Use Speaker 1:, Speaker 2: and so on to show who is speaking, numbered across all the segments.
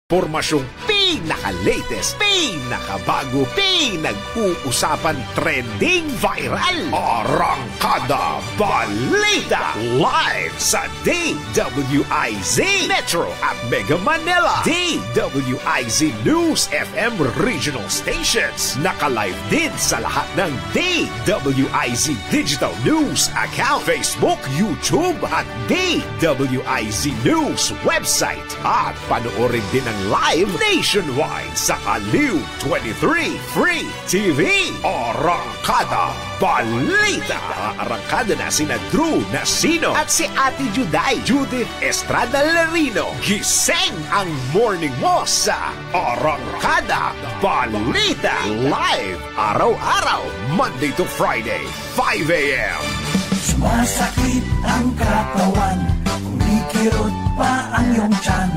Speaker 1: Pormasyong pinaka-latest, pinaka-bago, pinag-uusapan, trending, viral. Arangkada Balita. Live sa DWIZ Metro at Mega Manila. DWIZ News FM regional stations. Naka-live din sa lahat ng DWIZ Digital News account, Facebook, YouTube at DWIZ News website. At panoorin din ang live nationwide sa Aliw 23 Free TV. Arangkada Balita. Arangkada na sina Drew Nasino at si Ate Juday, Judith Estrada Larino. Gising ang morning mo sa Arangkada Balita. Live araw-araw, Monday to Friday, 5 a.m.
Speaker 2: Sumasakit ang katawan, kumikirot pa ang iyong tiyan.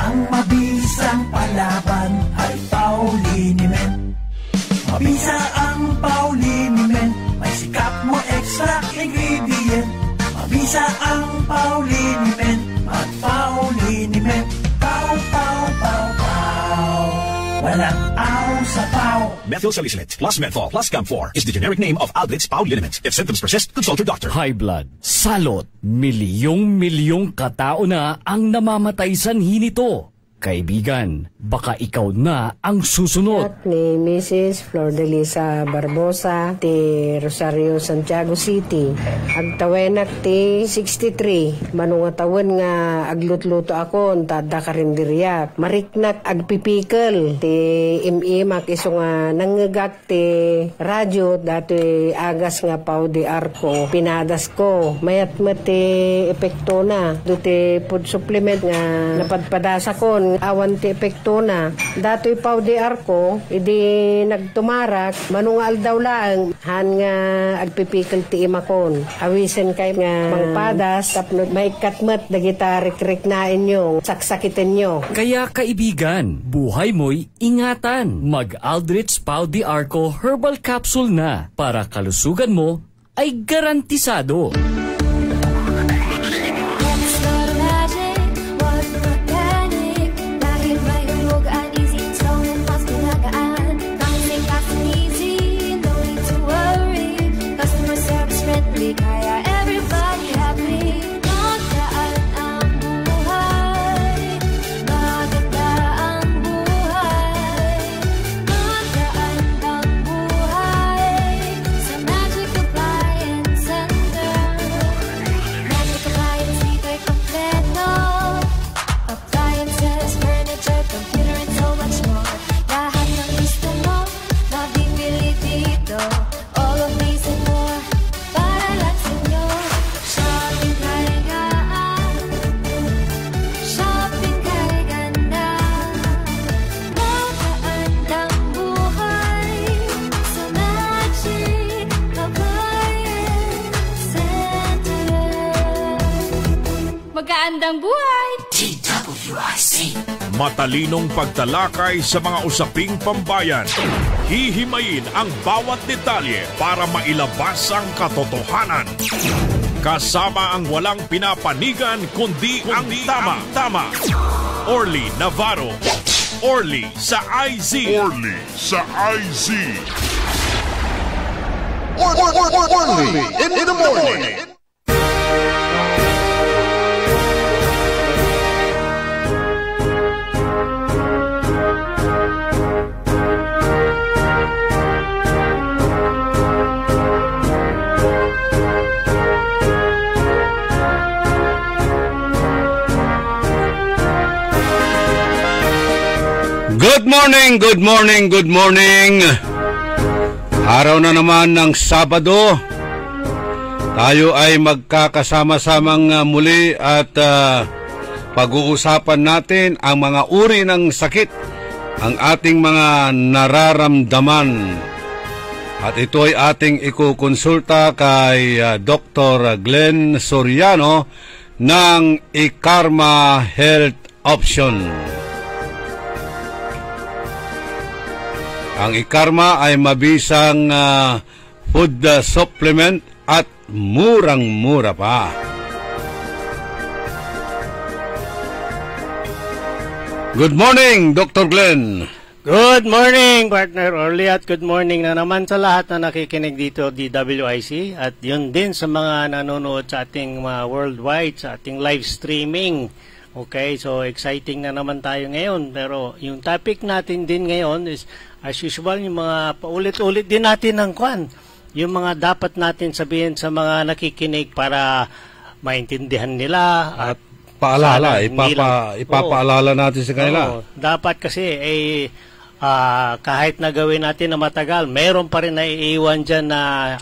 Speaker 2: Ang mabisang palaban ay Pauliniment. Mabisa ang Pauliniment, may sikap mo extra ingredient. Mabisa ang Pauliniment, mag-Pauliniment. Pau, pau, pau, pau. Walang aw sa pau.
Speaker 3: Methyl salicylate plus menthol plus camphor is the generic name of Aldrich Pauliniment. If symptoms persist, consult your doctor.
Speaker 4: High blood, salot, milyong-milyong katao na ang namamatay sanhi nito. Kaibigan, baka ikaw na ang susunod.
Speaker 5: At ni Mrs. Flor de Lisa Barbosa, ti Rosario, Santiago City. Agtawenak ti 63. Manungatawan nga aglutluto ako, tada karindiriyak. Mariknak agpipikal, ti imimak iso nga nangagak ti radyo, dati agas nga pau di arko. Pinadas ko, mayat ti epekto na. Duti food supplement nga napadpadasa ko, awan ti epekto na. Dato'y pau di arko, idi nagtumarak, manungal daw lang, han nga agpipikal ti imakon. Awisen kay nga mangpadas, tapno may katmat, dagita rik-rik na inyo, saksakitin nyo.
Speaker 4: Kaya kaibigan, buhay mo'y ingatan. Mag-Aldrich Pau di Arco Herbal Capsule na para kalusugan mo ay garantisado.
Speaker 6: Magandang buhay!
Speaker 1: DWIZ. Matalinong pagtalakay sa mga usaping pambayan. Hihimayin ang bawat detalye para mailabas ang katotohanan. Kasama ang walang pinapanigan kundi ang tama. Orly Navarro. Orly sa IZ.
Speaker 7: Orly sa IZ. Orly in the morning.
Speaker 8: Good morning. Araw na naman ng Sabado. Tayo ay magkakasama-samang muli at pag-uusapan natin ang mga uri ng sakit, ang ating mga nararamdaman. At ito ay ating ikukonsulta kay Dr. Glenn Soriano ng IKARMA Health Option. Ang IKARMA ay mabisang food supplement at murang-mura pa. Good morning, Dr. Glenn.
Speaker 9: Good morning, Partner Orly, at good morning na naman sa lahat na nakikinig dito DWIC at yun din sa mga nanonood sa ating worldwide, sa ating live streaming. Okay, so exciting na naman tayo ngayon, pero yung topic natin din ngayon is as usual yung mga paulit-ulit din natin ng yung mga dapat natin sabihin sa mga nakikinig para maintindihan nila at
Speaker 8: paalala, ipapaalala natin sa kanila.
Speaker 9: Dapat kasi kahit na gawin natin na matagal, meron pa rin naiiwan dyan na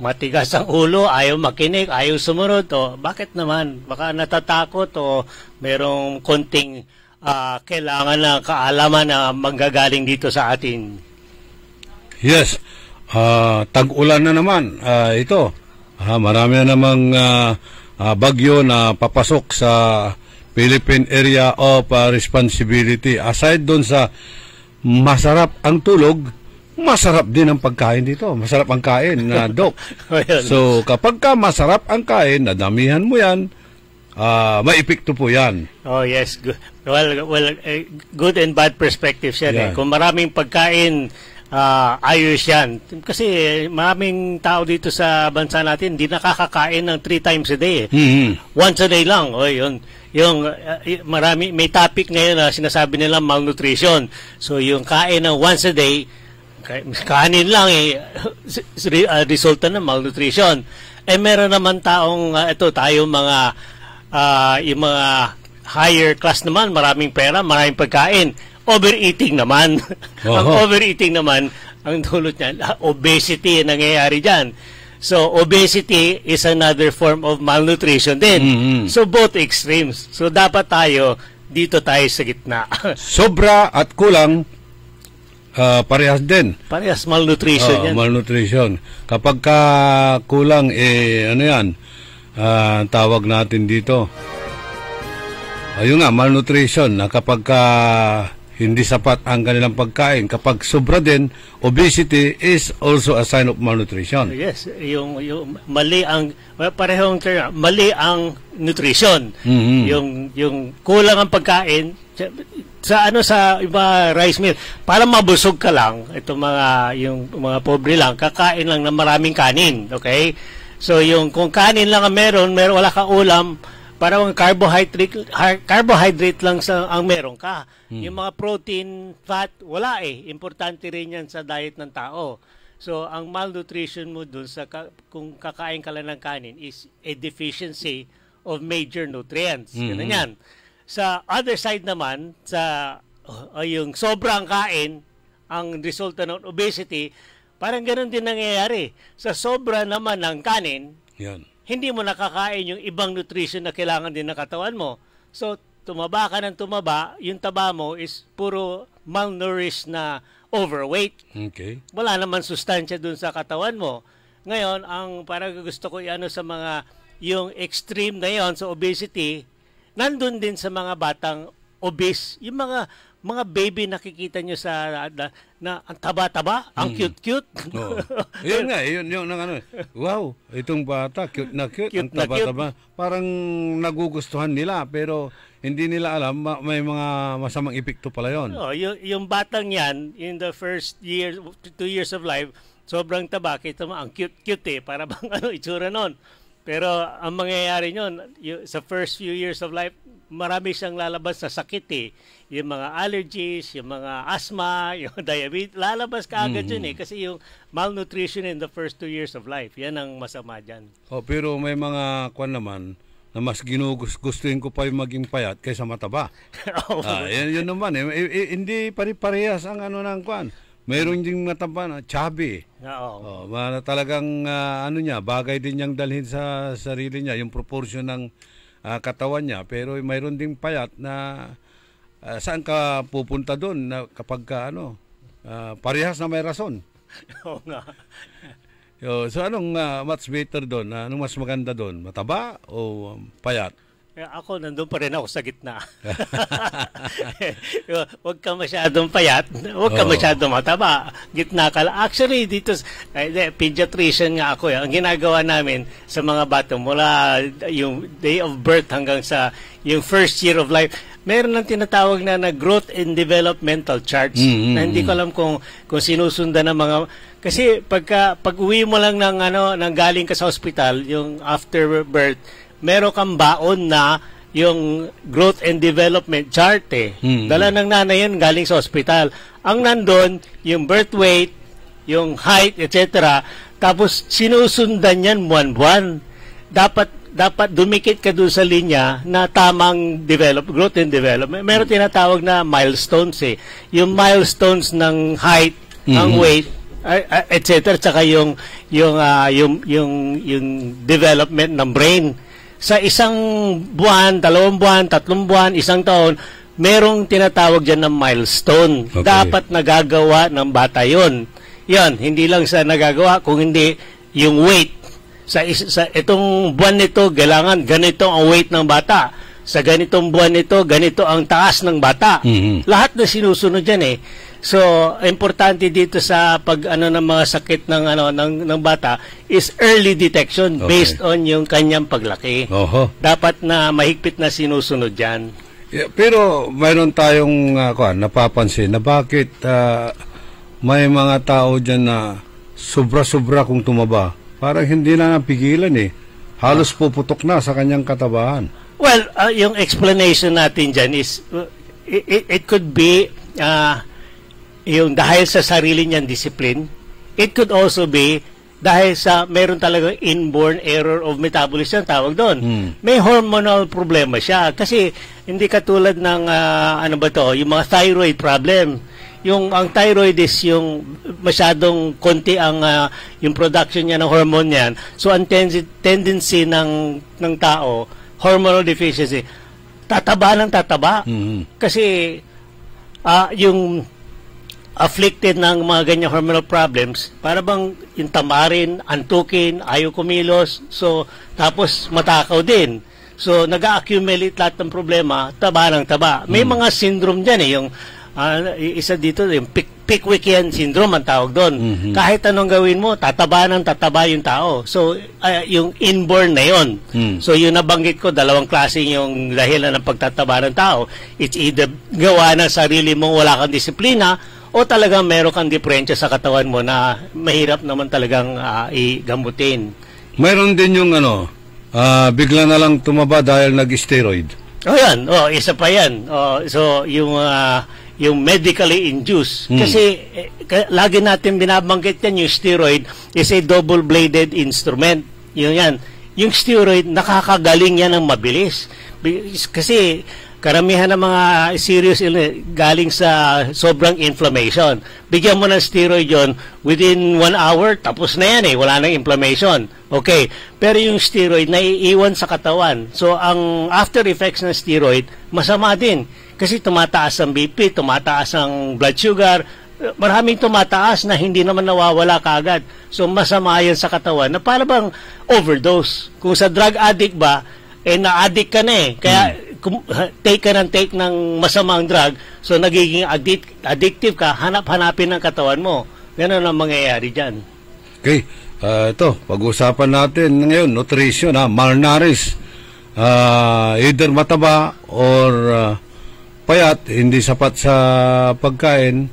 Speaker 9: matigas ang ulo, ayaw makinig, ayaw sumunod. Bakit naman? Baka natatakot o merong konting kailangan na kaalaman na manggagaling dito sa atin.
Speaker 8: Yes. Tag-ulan na naman. Ito. Marami na namang bagyo na papasok sa Philippine Area of Responsibility. Aside doon sa masarap ang tulog, masarap din ang pagkain dito. Masarap ang kain na Doc. So kapag ka masarap ang kain, nadamihan mo yan, may epekto po yan.
Speaker 9: Oh yes, good. Well, good and bad perspectives yan. Yeah. Kung maraming pagkain, ayos yan. Kasi maraming tao dito sa bansa natin hindi nakakakain ng 3 times a day.
Speaker 8: Mm-hmm.
Speaker 9: Once a day lang. Yung marami, may topic ngayon na sinasabi nila malnutrition. So yung kain ng once a day, kanin lang resulta ng malnutrition. Meron naman taong tayong mga yung mga higher class naman, maraming pera, maraming pagkain. Overeating naman. Ang overeating naman, ang dulot niyan, obesity ang nangyayari dyan. So, obesity is another form of malnutrition din.
Speaker 8: Mm-hmm.
Speaker 9: So, both extremes. So, dapat dito tayo sa gitna.
Speaker 8: Sobra at kulang, parehas din.
Speaker 9: Parehas malnutrition yan.
Speaker 8: Malnutrition. Kapag kulang, ano yan, tawag natin dito. Ayun nga, malnutrition. Na kapag hindi sapat ang kanilang pagkain. Kapag sobra din, obesity is also a sign of malnutrition.
Speaker 9: Yes, yung mali ang parehong term, mali ang nutrition.
Speaker 8: Mm-hmm.
Speaker 9: Yung kulang ang pagkain sa iba rice meal para mabusog ka lang. Ito yung mga pobre lang kakain lang ng maraming kanin, okay? So yung kung kanin lang ang meron wala kang ulam, parang carbohydrate lang ang meron ka. Yung mga protein, fat, wala Importante rin yan sa diet ng tao. So, ang malnutrition mo dun kung kakain ka lang ng kanin is a deficiency of major nutrients. Ganun yan. Sa other side naman, yung sobrang kain, ang resulta ng obesity, parang ganun din nangyayari. Sa sobra naman ng kanin,
Speaker 8: yan,
Speaker 9: hindi mo nakakain yung ibang nutrition na kailangan din ng katawan mo. So, tumaba ka ng tumaba, yung taba mo is puro malnourished na overweight.
Speaker 8: Okay.
Speaker 9: Wala naman sustansya dun sa katawan mo. Ngayon, ang parang gusto ko sa mga, yung extreme na yon sa obesity, nandun din sa mga batang obese. Yung mga baby nakikita nyo na ang taba-taba, ang cute-cute.
Speaker 8: Yun nga, yun wow, itong bata, cute na cute, ang taba-taba. Parang nagugustuhan nila, pero hindi nila alam, may mga masamang epekto pala yun.
Speaker 9: Yung batang yan, in the first 2 years of life, sobrang taba, kita mo, ang cute-cute para bang itsura nun. Pero ang mangyayari nyon, sa first few years of life, marami siyang lalabas na sakit Yung mga allergies, yung mga asthma, yung diabetes, lalabas ka agad yun kasi yung malnutrition in the first 2 years of life, yan ang masama dyan.
Speaker 8: Pero may mga naman, na mas ginugustuhin ko pa yung maging payat kaysa mataba. Yun naman hindi pare-parehas ang ng Mayroon ding mataba na chubby. Talagang bagay din niyang dalhin sa sarili niya, yung proportion ng katawan niya, pero mayroon ding payat na saan ka pupunta doon na kapag parehas na may rason.
Speaker 9: Oo nga.
Speaker 8: So anong much better doon? Anong mas maganda doon? Mataba o payat?
Speaker 9: Ako, nandun pa rin ako sa gitna. Huwag ka masyadong payat, huwag ka masyadong mataba. Gitna ka lang. Actually, dito, pediatrician nga ako. Ang ginagawa namin sa mga bata, mula yung day of birth hanggang sa yung first year of life, meron ng tinatawag na growth and developmental charts na hindi ko alam kung sinusundan ng mga... Kasi pag uwi mo lang ng galing ka sa hospital, yung after birth, meron kang baon na yung growth and development chart Dala ng nanay yan galing sa hospital. Ang nandun, yung birth weight, yung height, etc. Tapos sinusundan yan buwan-buwan. Dapat dumikit ka doon sa linya na tamang growth and development. Meron tinatawag na milestones Yung milestones ng height, ang weight, etc. Tsaka yung development ng brain. Sa isang buwan, 2 buwan, 3 buwan, 1 taon, merong tinatawag dyan ng milestone. Okay. Dapat nagagawa ng bata yon. Yan, hindi lang sa nagagawa, kung hindi yung weight. Sa itong buwan nito, kailangan ganito ang weight ng bata. Sa ganitong buwan nito, ganito ang taas ng bata. Lahat na sinusunod dyan So, importante dito sa ng mga sakit ng bata is early detection based on yung kanyang paglaki. Dapat na mahigpit na sinusunod diyan.
Speaker 8: Yeah, pero mayroon tayong napapansin na bakit may mga tao diyan na sobra-sobra kung tumaba. Parang hindi na napigilan Halos puputok na sa kanyang katabahan.
Speaker 9: Well, yung explanation natin diyan is it could be yung dahil sa sarili niyang discipline. It could also be dahil sa meron talagang inborn error of metabolism, tawag doon. May hormonal problema siya. Kasi hindi katulad ng, yung mga thyroid problem. Ang thyroid is yung masyadong konti yung production niya ng hormone niyan. So, ang tendency ng tao, hormonal deficiency, tataba ng tataba. Kasi, yung afflicted ng mga ganyang hormonal problems, para bang yung tamarin, antukin, ayaw kumilos, so tapos matakaw din. So nag-accumulate lahat ng problema, taba ng taba. May mga syndrome dyan yung isa dito, yung Pickwickian syndrome ang tawag doon. Kahit anong gawin mo, tataba ng tataba yung tao. So yung inborn na yon. So yung nabanggit ko, 2 klase yung dahilan ng pagtataba ng tao. It's either gawa ng sarili mo, wala kang disiplina, o talagang meron kang diferensya sa katawan mo na mahirap naman talagang igamutin.
Speaker 8: Mayroon din yung bigla na lang tumaba dahil nag-steroid.
Speaker 9: Yan. Isa pa yan. So, yung medically induced. Kasi, lagi natin binabanggit yan, yung steroid is a double-bladed instrument. Yan. Yung steroid, nakakagaling yan ng mabilis. Kasi, karamihan ng mga serious illness galing sa sobrang inflammation. Bigyan mo ng steroid yon, within 1 hour, tapos na yan wala nang inflammation. Okay. Pero yung steroid, naiiwan sa katawan. So, ang after effects ng steroid, masama din. Kasi tumataas ang BP, tumataas ang blood sugar, maraming tumataas na hindi naman nawawala kaagad. So, masama yan sa katawan na para bang overdose. Kung sa drug addict ba, na-addict ka na Kaya, take ka ng masamang drug, so nagiging addictive ka, hanap-hanapin ng katawan mo. Ganun ang mangyayari dyan.
Speaker 8: Okay. Ito, pag-usapan natin ngayon, nutrition, malnourished. Either mataba or payat, hindi sapat sa pagkain,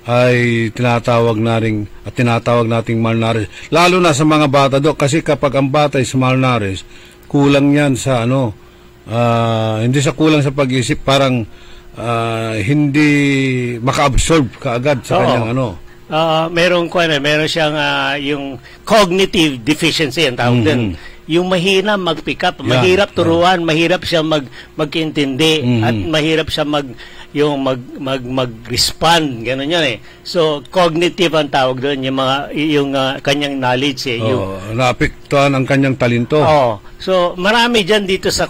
Speaker 8: ay tinatawag nating malnourished. Lalo na sa mga bata, kasi kapag ang bata is malnourished, kulang yan sa hindi sa kulang sa pag-isip, parang hindi maka-absorb kaagad sa kanyang
Speaker 9: meron siyang yung cognitive deficiency ang tawag din. Yung mahina mag-pick up, mahirap turuan, mahirap siya mag-intindi, at mahirap siya mag-respond, gano'n yan So, cognitive ang tawag doon, yung kanyang knowledge
Speaker 8: naapektuhan ang kanyang talento.
Speaker 9: So, marami dyan dito sa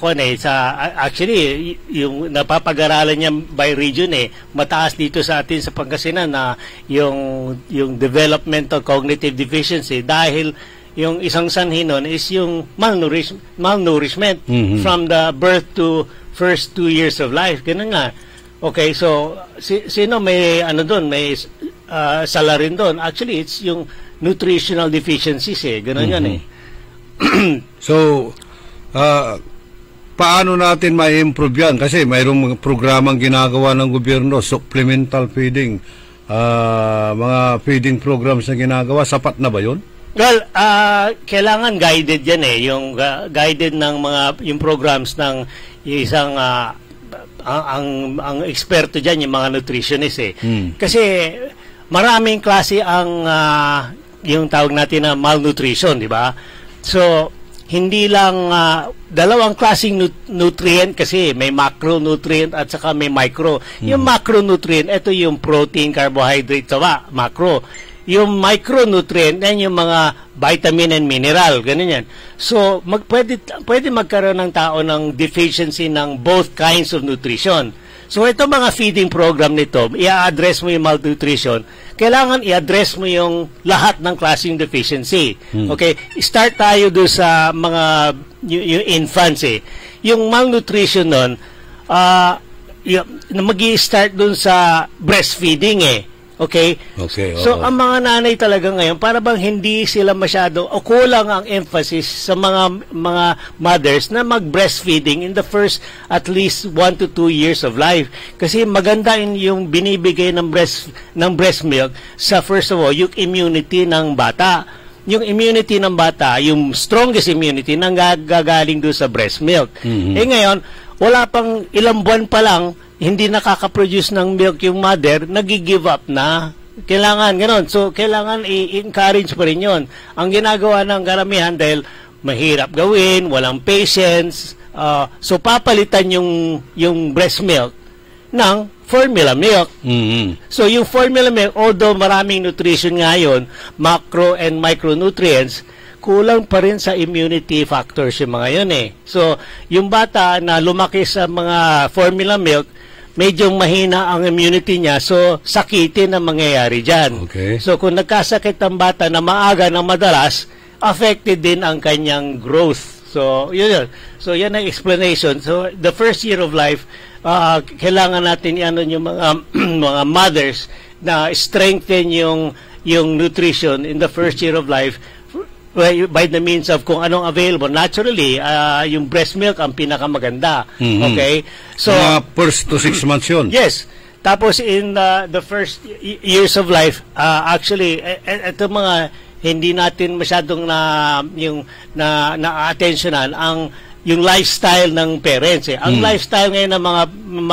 Speaker 9: actually, yung napapag-aralan niya by region mataas dito sa atin sa Pangasinan na yung developmental cognitive deficiency dahil yung isang sanhi nun is yung malnourishment from the birth to first 2 years of life. Ganun nga. Okay, so sino may doon, may salarin doon? Actually, it's yung nutritional deficiencies Ganun yan
Speaker 8: So, paano natin ma-improve yan? Kasi mayroong programang ginagawa ng gobyerno, supplemental feeding, mga feeding programs na ginagawa. Sapat na ba yun?
Speaker 9: Well, kailangan guided yan yung guided ng yung programs ng isang ang eksperto diyan yung mga nutritionist Kasi maraming klase ang yung tawag natin na malnutrition, di ba? So, hindi lang dalawang klaseng nutrient kasi may macronutrient at saka may micro. Yung macronutrient, ito yung protein, carbohydrate, macro. Yung micronutrient, yan yung mga vitamin and mineral, ganun yan. So, pwede magkaroon ng tao ng deficiency ng both kinds of nutrition. So, ito mga feeding program nito, i-address mo yung malnutrition, kailangan i-address mo yung lahat ng klaseng deficiency. Okay? Start tayo doon sa mga yung infants Yung malnutrition nun, mag-i-start doon sa breastfeeding Okay? So, ang mga nanay talaga ngayon, para bang hindi sila masyado, o kulang ang emphasis sa mga mothers na mag-breastfeeding in the first at least 1 to 2 years of life. Kasi maganda yung binibigay ng breast milk sa, first of all, yung immunity ng bata. Yung immunity ng bata, yung strongest immunity, nang gagaling doon sa breast milk. Ngayon, wala pang ilang buwan pa lang, hindi nakaka-produce ng milk yung mother, nag-give up na. Kailangan, gano'n. So, kailangan i-encourage pa rin yun. Ang ginagawa ng karamihan dahil mahirap gawin, walang patience, so papalitan yung breast milk ng formula milk. So, yung formula milk, although maraming nutrition ngayon, macro and micronutrients, kulang pa rin sa immunity factors yung mga yun So, yung bata na lumaki sa mga formula milk, medyo mahina ang immunity niya, so sakitin ang mangyayari dyan. So, kung nagkasakit ang bata na maaga na madalas, affected din ang kanyang growth. So, yun. So, yan ang explanation. So, the first year of life, kailangan natin yung mga mothers na strengthen yung nutrition in the first year of life by the means of kung anong available. Naturally, yung breast milk ang pinakamaganda. Okay? So,
Speaker 8: first to 6 months yun.
Speaker 9: Yes. Tapos in the first years of life, actually, ito mga hindi natin masyadong na-attentionan yung lifestyle ng parents. Ang lifestyle ngayon ng mga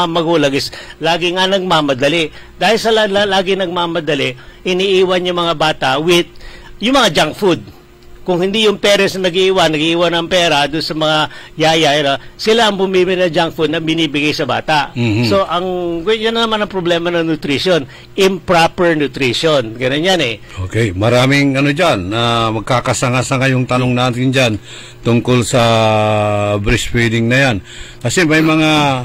Speaker 9: magulang is lagi nga nagmamadali. Dahil sa lagi nagmamadali, iniiwan yung mga bata with yung mga junk food. Kung hindi yung parents na nag-iwan ng pera doon sa mga yaya, sila ang bumibili ng junk food na binibigay sa bata. So, yan naman ang problema ng nutrition. Improper nutrition. Ganun yan
Speaker 8: Okay. Maraming dyan, magkakasanga-sanga yung tanong natin dyan tungkol sa breastfeeding na yan. Kasi may mga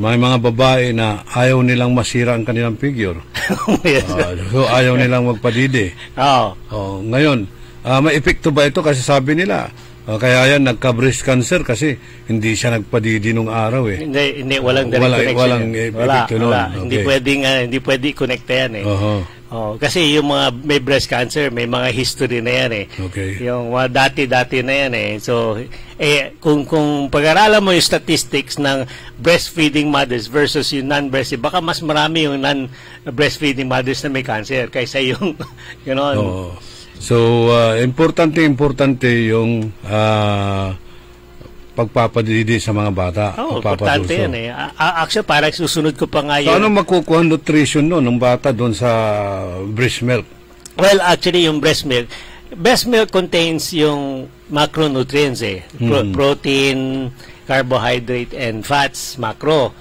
Speaker 8: may mga babae na ayaw nilang masira ang kanilang figure. So, ayaw nilang magpadidi. Ngayon, may epekto ba ito? Kasi sabi nila, kaya yan nagka-breast cancer kasi hindi siya nagpadidi nung araw
Speaker 9: Hindi, walang direct connection.
Speaker 8: Walang epekto nun.
Speaker 9: Hindi pwede i-connect yan kasi yung mga may breast cancer, may mga history na yan Yung mga dati-dati na yan So, kung pag-aralan mo yung statistics ng breastfeeding mothers versus yung non-breastfeeding, baka mas marami yung non-breastfeeding mothers na may cancer kaysa yung,
Speaker 8: So, importante yung pagpapadidi sa mga bata.
Speaker 9: Importante yan Actually, parang susunod ko pa nga yun.
Speaker 8: So, ano makukuha nutrition ng bata doon sa breast milk?
Speaker 9: Well, actually, yung breast milk contains yung macronutrients protein, carbohydrate, and fats, macro.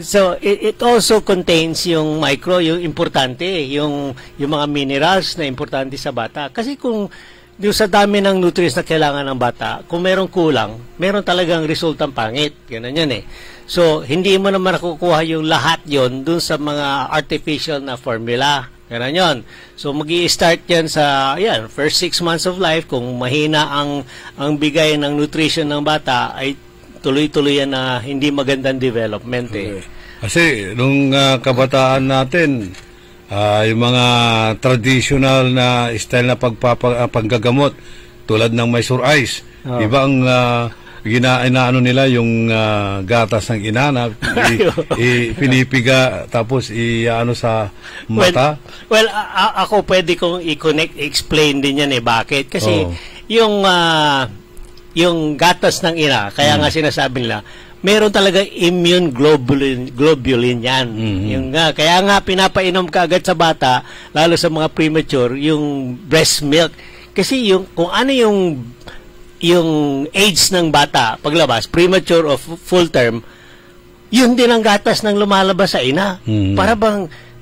Speaker 9: So, it also contains yung micro, yung importante, yung mga minerals na importante sa bata. Kasi kung yung sa dami ng nutrients na kailangan ng bata, kung merong kulang, meron talagang resultang pangit. Ganun yan So, hindi mo naman nakukuha yung lahat yon dun sa mga artificial na formula. Ganun yun. So, mag-i-start yan sa, first 6 months of life. Kung mahina ang bigay ng nutrition ng bata, ay tuloy-tuloy yan na hindi magandang development
Speaker 8: Kasi, nung kabataan natin, yung mga traditional na style na paggagamot, tulad ng Mysore Ice, iba ang inaano nila yung gatas ng inana, pinipiga tapos iano sa mata.
Speaker 9: Well, ako pwede kong explain din yan bakit? Kasi yung gatas ng ina, kaya nga sinasabi nila, meron talaga immune globulin yan. Kaya nga pinapainom ka agad sa bata, lalo sa mga premature, yung breast milk. Kasi kung ano yung age ng bata paglabas, premature o full term, yun din ang gatas ng lumalabas sa ina.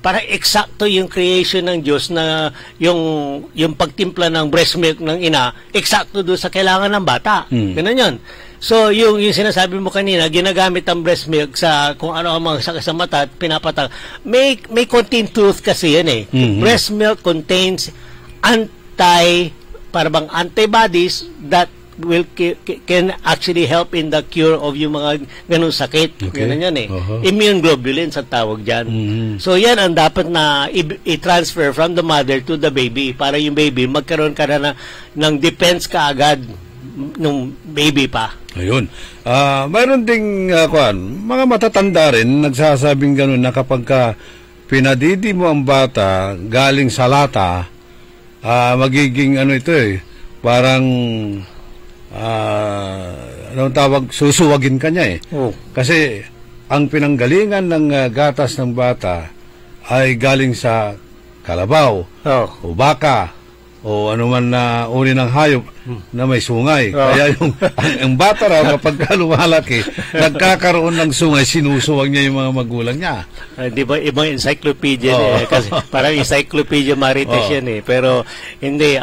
Speaker 9: Para eksakto yung creation ng Diyos na yung pagtimpla ng breast milk ng ina, eksakto doon sa kailangan ng bata. Ganun yun. So, yung sinasabi mo kanina, ginagamit ang breast milk sa kung ano ang mga sakit sa mata at pinapatang. May contain truth kasi yan Breast milk contains parang antibodies that can actually help in the cure of yung mga ganung sakit. Ganun yan Immune globulins ang tawag dyan. So yan ang dapat na i-transfer from the mother to the baby para yung baby magkaroon ka na ng defense kaagad nung baby pa.
Speaker 8: Ayun. Mayroon ding mga matatanda rin nagsasabing ganun na kapag pinadidi mo ang bata galing sa lata, magiging parang anong tawag, susuwagin ka niya Kasi ang pinanggalingan ng gatas ng bata ay galing sa kalabaw o baka o anuman na uri ng hayop na may sungay. Kaya ang bata raw kapag lumalaki, nagkakaroon ng sungay, sinusuwag niya yung mga magulang niya.
Speaker 9: Di ba ibang encyclopedia kasi parang encyclopedia marites yan Pero hindi,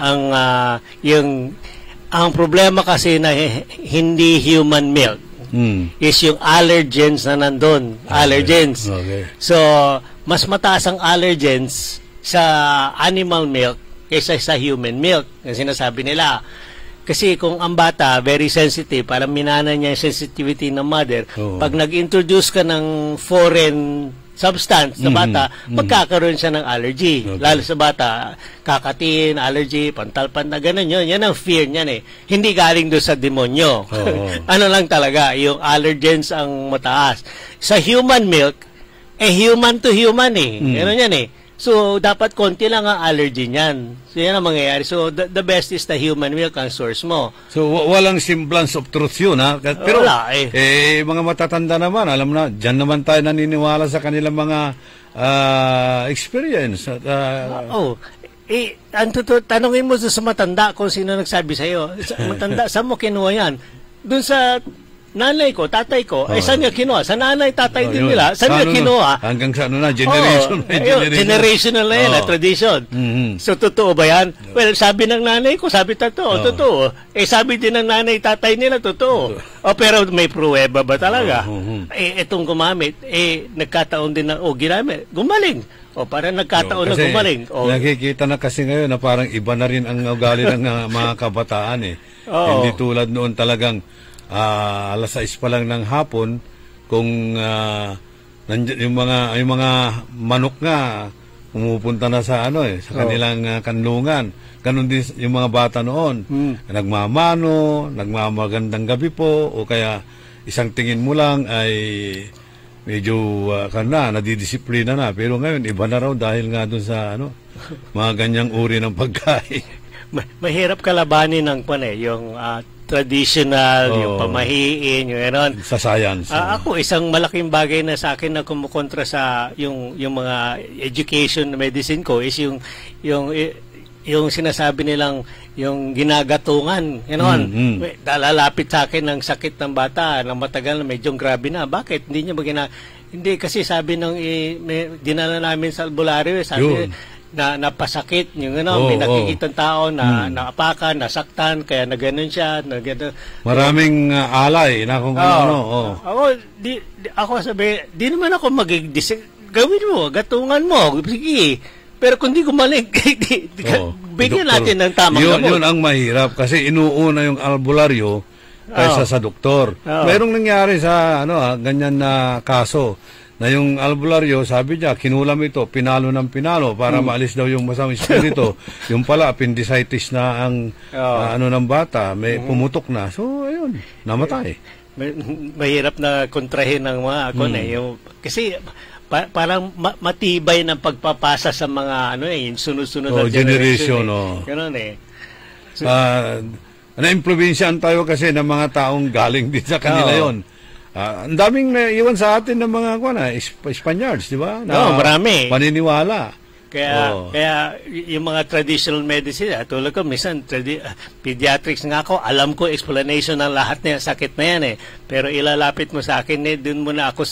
Speaker 9: ang problema kasi na hindi human milk is yung allergens na nandun. Allergens. So, mas mataas ang allergens sa animal milk kaysa sa human milk. Yung sinasabi nila. Kasi kung ang bata, very sensitive, parang minana niya yung sensitivity ng mother, pag nag-introduce ka ng foreign substance sa bata, magkakaroon siya ng allergy. Lalo sa bata, kakatin, allergy, pantalpan na gano'n yun. Yan ang fear niyan Hindi galing doon sa demonyo. Ano lang talaga, yung allergens ang mataas. Sa human milk, human to human Gano'n yan So, dapat konti lang ang allergy niyan. So, yan ang mangyayari. So, the best is the human milk ang source mo.
Speaker 8: So, walang semblance of truth yun, Pero, wala mga matatanda naman, alam na, dyan naman tayo naniniwala sa kanilang mga experience.
Speaker 9: Tanungin mo sa matanda kung sino nagsabi sa'yo. Matanda, saan mo kinuha yan? Doon sa nanay ko, tatay ko, saan niya kinuha? Sa nanay, tatay din nila. Saan niya kinuha?
Speaker 8: Hanggang sa generation.
Speaker 9: Generational na yan, tradition. So, totoo ba yan? Well, sabi ng nanay ko, sabi totoo. Sabi din ng nanay, tatay nila, totoo. Pero may pruweba ba talaga? Itong gumamit, nagkataon din na, ginamit, gumaling. Para nagkataon na gumaling.
Speaker 8: Nakikita na kasi ngayon na parang iba na rin ang ugali ng mga kabataan Hindi tulad noon talagang alas 6 pa lang ng hapon kung yung mga manok nga pumupunta na sa sa kanilang kanlungan. Ganon din yung mga bata noon. Nagmamano, nagmamagandang gabi po o kaya isang tingin mo lang ay medyo nadidisiplina na. Pero ngayon iba na raw dahil nga doon sa mga ganyang uri ng pagkain.
Speaker 9: Mahirap kalabanin ng yung traditional, yung pamahiin, yung gano'n.
Speaker 8: Sa science.
Speaker 9: Ako, isang malaking bagay na sa akin na kumukontra sa yung mga education medicine ko is yung sinasabi nilang yung ginagatungan. Gano'n. Lalapit sa akin ng sakit ng bata na matagal na medyo grabe na. Bakit? Hindi niya Hindi, kasi sabi ng dinala namin sa albularyo, sabi na napasakit yung may nakikitang tao na naapakan, nasaktan, kaya na gano'n siya, na gano'n.
Speaker 8: Maraming alay na kung
Speaker 9: Ako sabi, di naman ako gawin mo, gatungan mo, sige. Pero kung di gumaling, bigyan natin ng tamang gamot.
Speaker 8: Yun ang mahirap kasi inuuna yung albularyo kaysa sa doktor. Mayroong nangyari sa ganyan na kaso na yung albularyo, sabi niya, kinulam ito, pinalo ng pinalo para maalis daw yung masamang espiritu. Yung pala, appendicitis na ang ng bata, may pumutok na. So, ayun, namatay.
Speaker 9: Mahirap na kontrahin ng mga kasi parang matibay ng pagpapasa sa mga yung sunod-sunod na
Speaker 8: generation.
Speaker 9: Ganun eh. So,
Speaker 8: na-improvinsyan tayo kasi ng mga taong galing din sa kanila yon. Ang daming naiwan sa atin ng mga Spaniards, di ba?
Speaker 9: Marami.
Speaker 8: Paniniwala.
Speaker 9: Kaya yung mga traditional medicine, tulad ko, minsan pediatrics nga ako, alam ko explanation ng lahat ng sakit na yan eh. Pero ilalapit mo sa akin, dun muna ako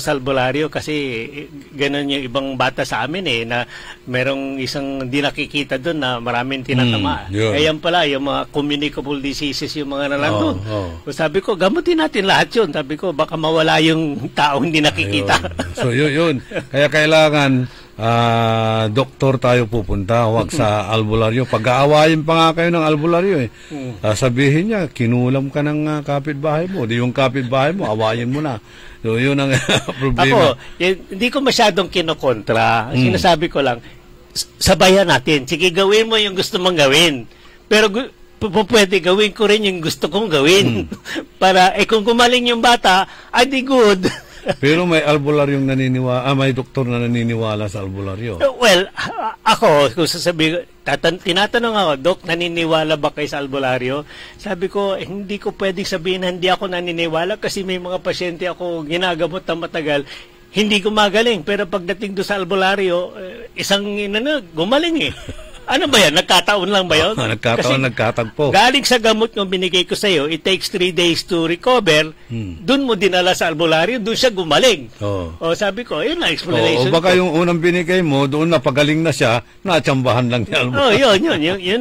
Speaker 9: sa albularyo kasi ganun yung ibang bata sa amin na merong isang di nakikita dun na maraming tinatama. Kaya yan pala, yung mga communicable diseases yung mga nalandun. Sabi ko, gamutin natin lahat yun. Sabi ko, baka mawala yung taong hindi nakikita.
Speaker 8: So yun. Kaya kailangan doktor tayo pupunta, huwag sa albularyo. Pag-aawayin pa nga kayo ng albularyo sabihin niya, kinulam ka ng kapitbahay mo. Di yung kapitbahay mo, awayin mo na. So yun ang problema.
Speaker 9: Ako, hindi ko masyadong kinokontra. Sinasabi ko lang, sabayan natin. Sige, gawin mo yung gusto mong gawin. Pero pwede gawin ko rin yung gusto kong gawin. Para, kung gumaling yung bata, di good.
Speaker 8: Pero may albularyong may doktor na naniniwala sa albularyo.
Speaker 9: Well, ako, kung sasabihin, tinatanong ako, Dok, naniniwala ba kayo sa albularyo? Sabi ko, hindi ko pwedeng sabihin na hindi ako naniniwala kasi may mga pasyente ako ginagamot na matagal, hindi gumagaling. Pero pagdating doon sa albularyo, isang gumaling eh. Ano ba yan? Nagkataon lang ba yun?
Speaker 8: Nagkatagpo.
Speaker 9: Galing sa gamot ng binigay ko sa iyo, it takes 3 days to recover. Doon mo dinala sa albularyo, doon siya gumaling. Sabi ko, yun na explanation.
Speaker 8: Baka yung unang binigay mo, doon napagaling na siya, natsambahan lang niya albularyo.
Speaker 9: Yun.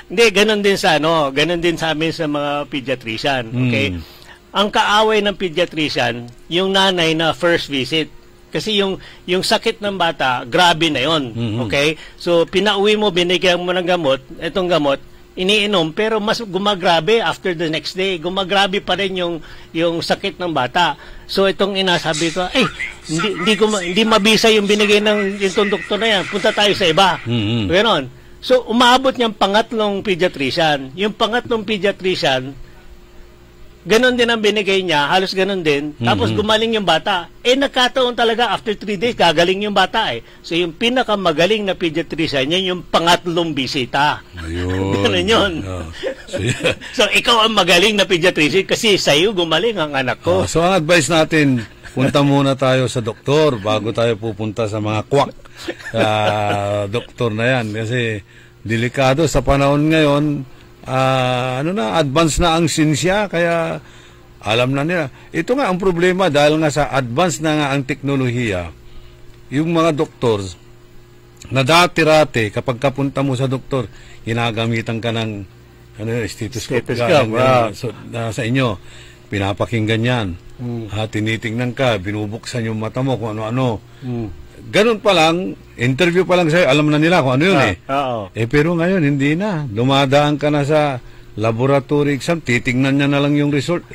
Speaker 9: Hindi, ganun din sa amin sa mga pediatrician. Okay? Ang kaaway ng pediatrician, yung nanay na first visit. Kasi yung sakit ng bata, grabe na yon. Okay? So, pinauwi mo, binigyan mo ng gamot, itong gamot, iniinom, pero mas gumagrabe after the next day. Gumagrabe pa rin yung sakit ng bata. So, itong sabi ko, hindi mabisa yung binigay ng itong doktor na yan. Punta tayo sa iba. Ganon. So, umaabot niyang pangatlong pediatrician. Yung pangatlong pediatrician, ganon din ang binigay niya, halos ganon din. Tapos gumaling yung bata. Nagkataon talaga, after 3 days, gagaling yung bata eh. So yung pinakamagaling na pediatrician, yan yung pangatlong bisita.
Speaker 8: Ayun.
Speaker 9: Ganon yun. So ikaw ang magaling na pediatrician kasi sa'yo gumaling ang anak ko.
Speaker 8: So ang advice natin, punta muna tayo sa doktor bago tayo pupunta sa mga kwak doktor na yan. Kasi delikado sa panahon ngayon, advance na ang sinsya, kaya alam na nila. Ito nga ang problema dahil nga sa advance na nga ang teknolohiya, yung mga doktor na dati-rate, kapag kapunta mo sa doktor, ginagamitan ka ng stethoscope. Sa inyo, pinapakinggan yan. Tinitingnan ka, binubuksan yung mata mo kung ano-ano. Ganun pa lang, interview pa lang sa'yo, alam na nila kung ano yun pero ngayon, hindi na. Dumadaan ka na sa laboratory exam, titingnan niya na lang yung result.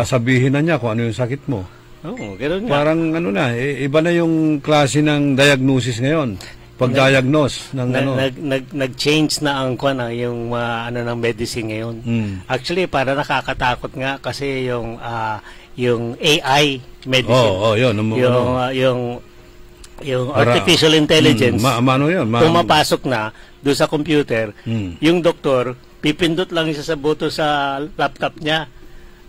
Speaker 8: Sabihin na niya kung ano yung sakit mo.
Speaker 9: Ganun nga.
Speaker 8: Parang iba na yung klase ng diagnosis ngayon. Pag-diagnose ng
Speaker 9: nag-change na ang yung ng medicine ngayon. Actually, para nakakatakot nga kasi yung AI medicine. Yung artificial intelligence, pumapasok na doon sa computer, yung doktor, pipindot lang isa sa buto sa laptop niya,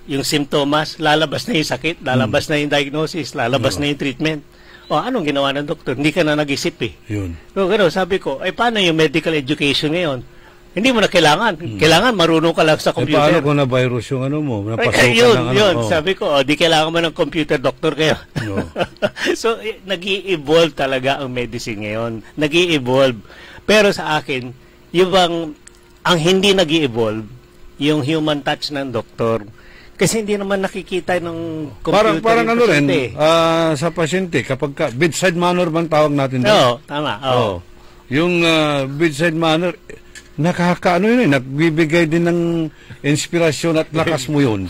Speaker 9: yung symptoms, lalabas na yung sakit, lalabas na yung diagnosis, lalabas na yung treatment. Anong ginawa ng doktor? Hindi ka na nag-isip
Speaker 8: Yun.
Speaker 9: So, sabi ko, paano yung medical education ngayon? Hindi mo na kailangan. Kailangan marunong ka lang sa computer.
Speaker 8: Paano kung na-virus yung napasukan
Speaker 9: yun. Sabi ko, di kailangan mo ng computer doctor kayo. So, nag-i-evolve talaga ang medicine ngayon. Nag-i-evolve. Pero sa akin, ang hindi nag-i-evolve, yung human touch ng doktor. Kasi hindi naman nakikita ng computer.
Speaker 8: Parang ano rin, sa pasyente, kapag bedside manner bang tawag natin doon?
Speaker 9: Oo, tama. Oo.
Speaker 8: Yung bedside manner, nagbibigay din ng inspirasyon at lakas mo yun.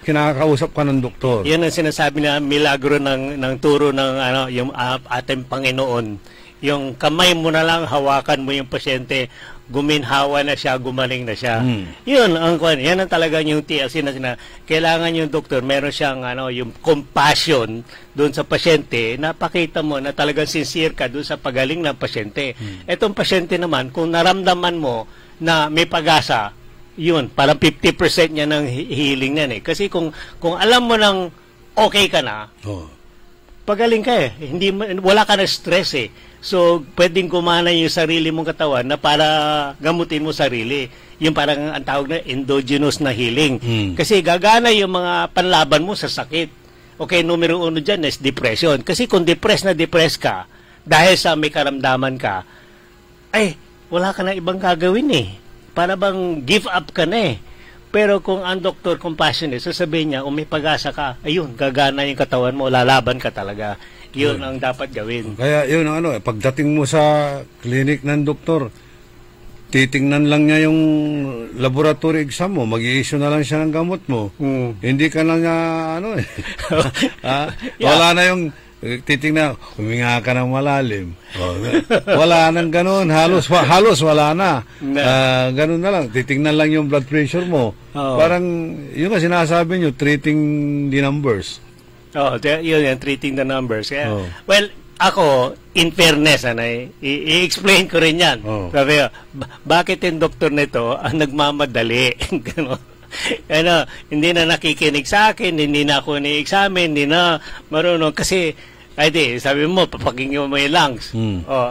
Speaker 8: Kinakausap ka ng doktor.
Speaker 9: Yan ang sinasabi na milagro ng turo ng yung ating Panginoon. Yung kamay mo na lang, hawakan mo yung pasyente, guminhawa na siya, gumaling na siya. Yan ang talaga yung TLC na kailangan yung doktor, meron siyang yung compassion doon sa pasyente, napakita mo na talagang sincere ka doon sa pagaling ng pasyente. Etong pasyente naman, kung naramdaman mo na may pag-asa, yun, parang 50% niya ng healing yan eh. Kasi kung alam mo nang okay ka na, pagaling ka eh. Wala ka na stress eh. So, pwedeng kumana yung sarili mong katawan na para gamutin mo sarili. Yung parang ang tawag na endogenous na healing. Kasi gagana yung mga panlaban mo sa sakit. Okay, numero 1 dyan is depression. Kasi kung depressed ka, dahil sa may karamdaman ka, ay, wala ka na ibang gagawin eh. Para bang give up ka na eh. Pero kung ang doktor compassionate, sasabihin niya, may pag-asa ka, ayun, gagana yung katawan mo, lalaban ka talaga. Yun ang dapat gawin.
Speaker 8: Kaya yun ang pagdating mo sa clinic ng doktor, titingnan lang niya yung laboratory exam mo, mag-i-issue na lang siya ng gamot mo. Hindi ka lang niya, wala na yung titingnan, huminga ka ng malalim. Wala nang ganun, halos wala na. Ganun na lang, titingnan lang yung blood pressure mo. Parang, yun ang sinasabi nyo, treating the numbers.
Speaker 9: Yun yan, treating the numbers. Well, ako, in fairness, i-explain ko rin yan. Sabi, bakit yung doktor nito ang nagmamadali? Hindi na nakikinig sa akin, hindi na ako ni-examine, hindi na marunong. Kasi, sabi mo, papakinggan mo yung lungs.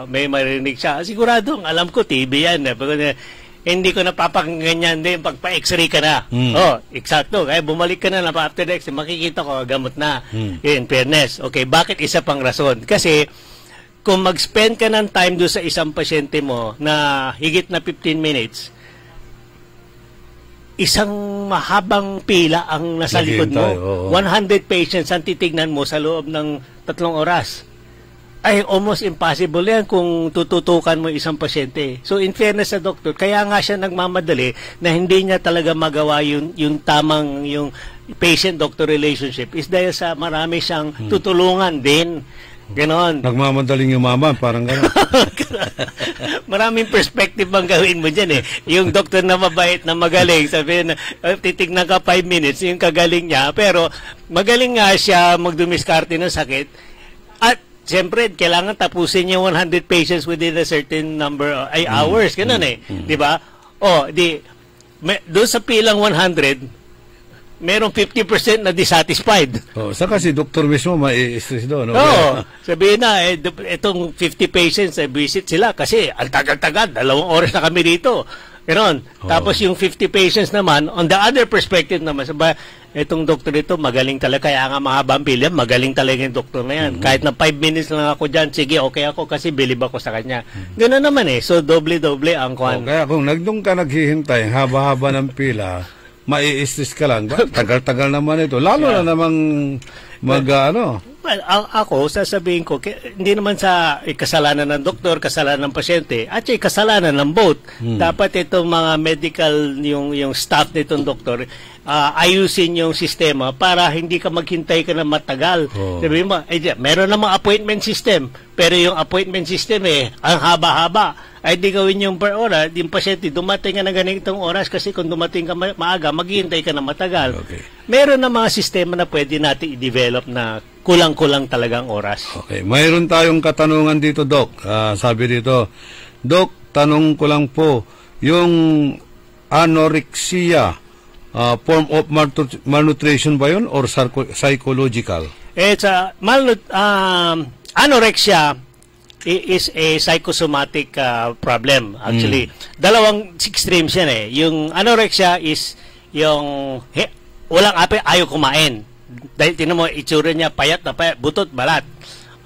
Speaker 9: May marinig siya. Siguradong, alam ko, TB yan. Hindi ko napapakinggan yan din pagpa-x-ray ka na. Eksakto. Kaya bumalik ka na after the x-ray, makikita ko, gamot na. In fairness. Okay, bakit isa pang rason? Kasi, kung mag-spend ka ng time doon sa isang pasyente mo na higit na 15 minutes, isang mahabang pila ang nasa likod mo. 100 patients ang titignan mo sa loob ng 3 oras. Ay, almost impossible yan kung tututukan mo isang pasyente. So, in fairness sa doktor, kaya nga siya nagmamadali na hindi niya talaga magawa yung tamang, yung patient-doctor relationship is dahil sa marami siyang tutulungan din. Ganon.
Speaker 8: Nagmamadaling yumaman, parang gano'n.
Speaker 9: Maraming perspective bang gawin mo dyan eh. Yung doktor na mabait, na magaling, sabihin na titignan ka 5 minutes, yung kagaling niya, pero magaling nga siya magdumiskarte ng sakit. At siyempre, kailangan tapusin niya 100 patients within a certain number hours. Ganun eh. Di ba? Doon sa pilang 100, merong 50% na dissatisfied.
Speaker 8: Saka si doktor mismo mai-stress doon.
Speaker 9: Sabihin na, itong 50 patients, visit sila kasi ang tagal-tagal, 2 oras na kami dito. Ganon. Tapos yung 50 patients naman, on the other perspective naman, itong doktor ito, magaling talaga, kaya nga mahabang pila, magaling talaga yung doktor na yan. Kahit na 5 minutes lang ako dyan, sige, okay ako kasi bilib ako sa kanya. Ganon naman eh. So, doble-doble ang kwan.
Speaker 8: Kaya kung nagdung ka naghihintay, haba-haba ng pila, mai-stress ka lang. Tagal-tagal naman ito. Lalo na namang
Speaker 9: Well, ako, sasabihin ko, hindi naman sa kasalanan ng doktor, kasalanan ng pasyente, at kasalanan ng both. Dapat itong mga medical, yung staff nitong doktor, ayusin yung sistema para hindi ka maghintay ka na matagal. Sabi mo, meron namang appointment system, pero yung appointment system ang haba-haba. Ay di gawin yung per oras, yung pasyente, dumating ka na ganitong oras kasi kung dumating ka maaga, maghihintay ka na matagal. Meron na mga sistema na pwede natin i-develop na kulang-kulang talagang oras.
Speaker 8: Okay. Mayroon tayong katanungan dito, Doc. Sabi dito, Doc, tanong ko lang po, yung anorexia, form of malnutrition ba yun or psychological?
Speaker 9: It's anorexia is a psychosomatic problem. Actually, dalawang extremes yan eh. Yung anorexia is yung walang ayaw kumain. Dahil tinan mo, itsura niya, payat na payat, butot, balat.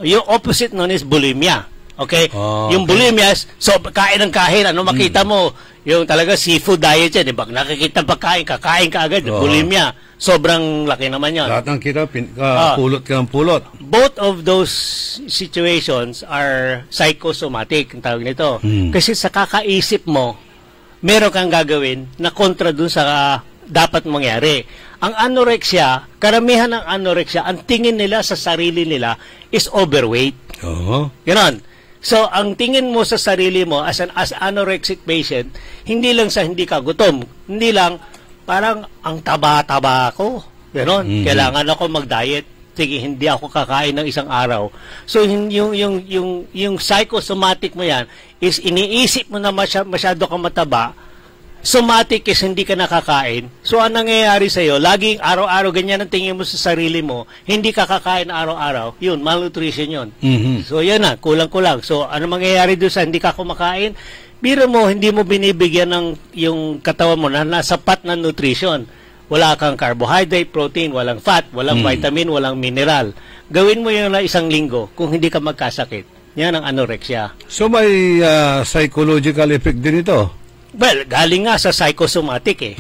Speaker 9: Yung opposite nun is bulimia. Okay? Yung
Speaker 8: okay.
Speaker 9: bulimia, so kain ng kain, ano makita mo? Yung talaga seafood diet yan, diba? Nakikita pagkain, kakain ka agad, bulimia. Sobrang laki naman yan.
Speaker 8: Lahat ng kita, pulot ka ng pulot.
Speaker 9: Both of those situations are psychosomatic, ang tawag nito. Kasi sa kakaisip mo, meron kang gagawin na kontra dun sa dapat mangyari. Ang anorexia, karamihan ng anorexia, ang tingin nila sa sarili nila is overweight. Ganon. So, ang tingin mo sa sarili mo as anorexic patient, hindi lang sa hindi ka gutom, hindi lang parang ang taba-taba ko. Ganon. Kailangan ako mag-diet. Sige, hindi ako kakain ng isang araw. So, yung psychosomatic mo yan is iniisip mo na masyado kang mataba. Somatic is hindi ka nakakain. So, anong nangyayari sa'yo? Laging araw-araw ganyan ang tingin mo sa sarili mo. Hindi ka kakain araw-araw. Yun, malnutrition yun. So, yan na. Kulang-kulang. So, ano mangyayari doon sa hindi ka kumakain? Biro mo, hindi mo binibigyan ng yung katawan mo na nasapat na nutrition. Wala kang carbohydrate, protein, walang fat, walang vitamin, walang mineral. Gawin mo yun na isang linggo kung hindi ka magkasakit. Yan ang anorexia.
Speaker 8: So, may psychological effect din ito?
Speaker 9: Well, galing nga sa psychosomatic eh.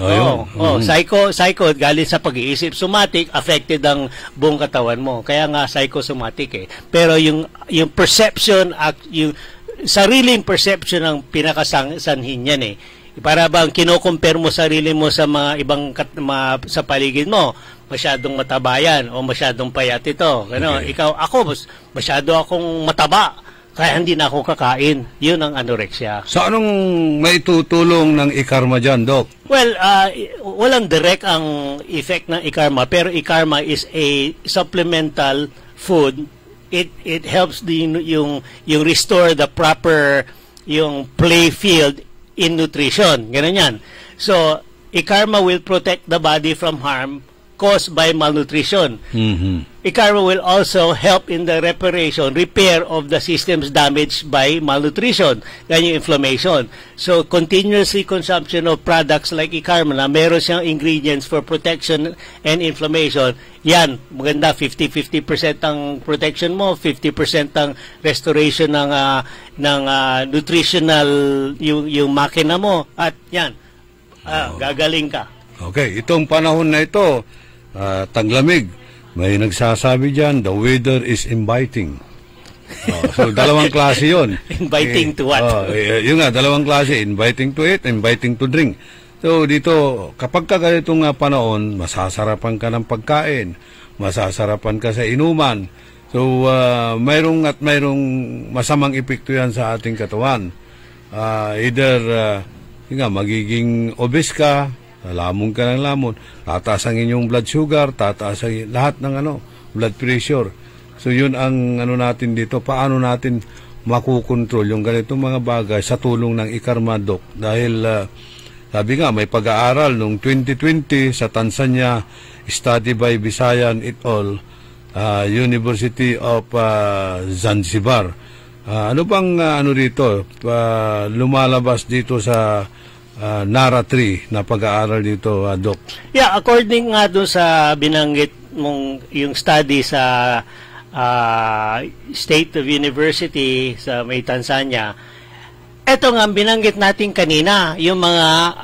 Speaker 9: Psycho, galing sa pag-iisip. Somatic, affected ang buong katawan mo. Kaya nga psychosomatic eh. Pero yung perception, yung sariling perception ang pinakasanhin yan eh. Para bang kino-compare mo sarili mo sa mga ibang sa paligid mo, masyadong mataba yan o masyadong payat ito. Okay. Ako, masyado akong mataba. Kaya hindi na ako kakain. Yun ang anorexia.
Speaker 8: So, anong maitutulong ng ikarma dyan, Doc?
Speaker 9: Well, walang direct ang effect ng ikarma. Pero ikarma is a supplemental food. It helps yung restore the proper yung play field in nutrition. Ganun yan. So, ikarma will protect the body from harm caused by malnutrition. Ikarma will also help in the repair of the systems damaged by malnutrition, ganyan inflammation. So, continuously consumption of products like ikarma na meron siyang ingredients for protection and inflammation, yan, maganda, 50% ang protection mo, 50% ang restoration ng nutritional yung makina mo, at yan, gagaling ka.
Speaker 8: Okay, itong panahon na ito, taglamig. May nagsasabi dyan, the weather is inviting. So, dalawang klase yun.
Speaker 9: Inviting to what?
Speaker 8: Yun nga, dalawang klase. Inviting to eat, inviting to drink. So, dito, kapag ka ganitong panahon, masasarapan ka ng pagkain, masasarapan ka sa inuman. So, mayroong masamang epekto yan sa ating katawan. Either, magiging obese ka, lamon ka ng lamon, tataas ang inyong blood sugar, tataas ang lahat ng blood pressure. So yun ang natin dito, paano natin makukontrol yung ganitong mga bagay sa tulong ng ikarma, Doc. Dahil sabi nga, may pag-aaral noong 2020 sa Tanzania, study by Visayan et al., University of Zanzibar. Ano bang dito, lumalabas dito sa NARA 3 na pag-aaral dito, Doc?
Speaker 9: Yeah, according nga doon sa binanggit mong yung study sa State of University sa may Tanzania, eto nga binanggit natin kanina, yung mga